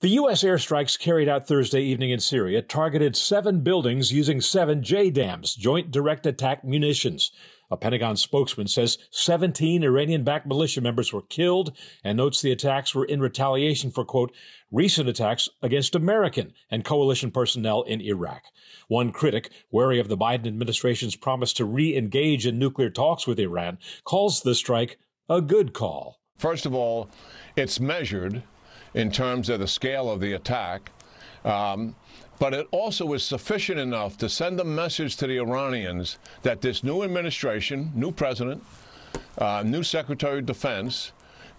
The U.S. airstrikes carried out Thursday evening in Syria targeted 7 buildings using 7 JDAMs, Joint Direct Attack Munitions. A Pentagon spokesman says 17 Iranian-backed militia members were killed and notes the attacks were in retaliation for, quote, recent attacks against American and coalition personnel in Iraq. One critic, wary of the Biden administration's promise to re-engage in nuclear talks with Iran, calls the strike a good call. First of all, it's measured in terms of the scale of the attack, but it also is sufficient enough to send a message to the Iranians that this new administration, new president, new Secretary of Defense,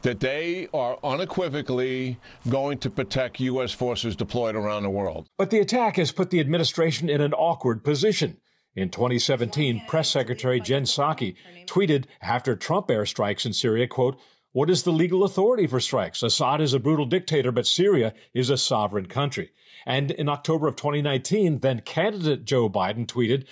that they are unequivocally going to protect U.S. forces deployed around the world. But the attack has put the administration in an awkward position. In 2017, Press Secretary Jen Psaki tweeted after Trump airstrikes in Syria, quote, "What is the legal authority for strikes? Assad is a brutal dictator, but Syria is a sovereign country." And in October of 2019, then candidate Joe Biden tweeted,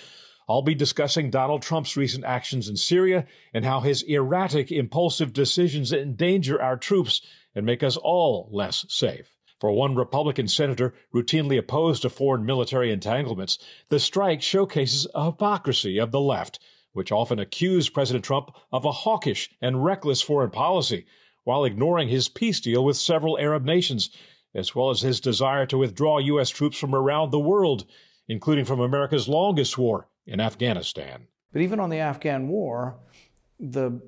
"I'll be discussing Donald Trump's recent actions in Syria and how his erratic, impulsive decisions endanger our troops and make us all less safe." For one Republican senator routinely opposed to foreign military entanglements, the strike showcases a hypocrisy of the left, which often accused President Trump of a hawkish and reckless foreign policy, while ignoring his peace deal with several Arab nations, as well as his desire to withdraw U.S. troops from around the world, including from America's longest war in Afghanistan. But even on the Afghan war, the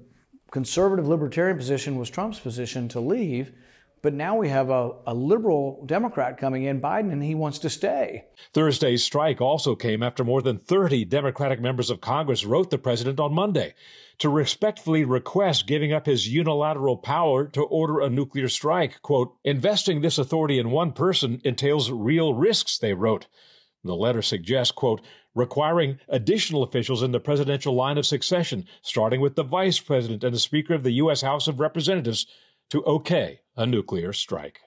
conservative libertarian position was Trump's position to leave. But now we have a liberal Democrat coming in, Biden, and he wants to stay. Thursday's strike also came after more than 30 Democratic members of Congress wrote the president on Monday to respectfully request giving up his unilateral power to order a nuclear strike. Quote, "Investing this authority in one person entails real risks," they wrote. The letter suggests, quote, "requiring additional officials in the presidential line of succession, starting with the vice president and the Speaker of the U.S. House of Representatives, to okay a nuclear strike."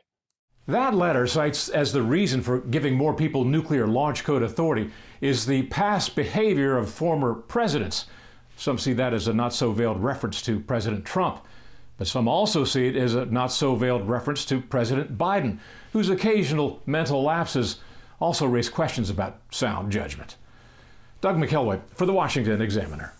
That letter cites as the reason for giving more people nuclear launch code authority is the past behavior of former presidents. Some see that as a not-so-veiled reference to President Trump, but some also see it as a not-so-veiled reference to President Biden, whose occasional mental lapses also raise questions about sound judgment. Doug McElroy for the Washington Examiner.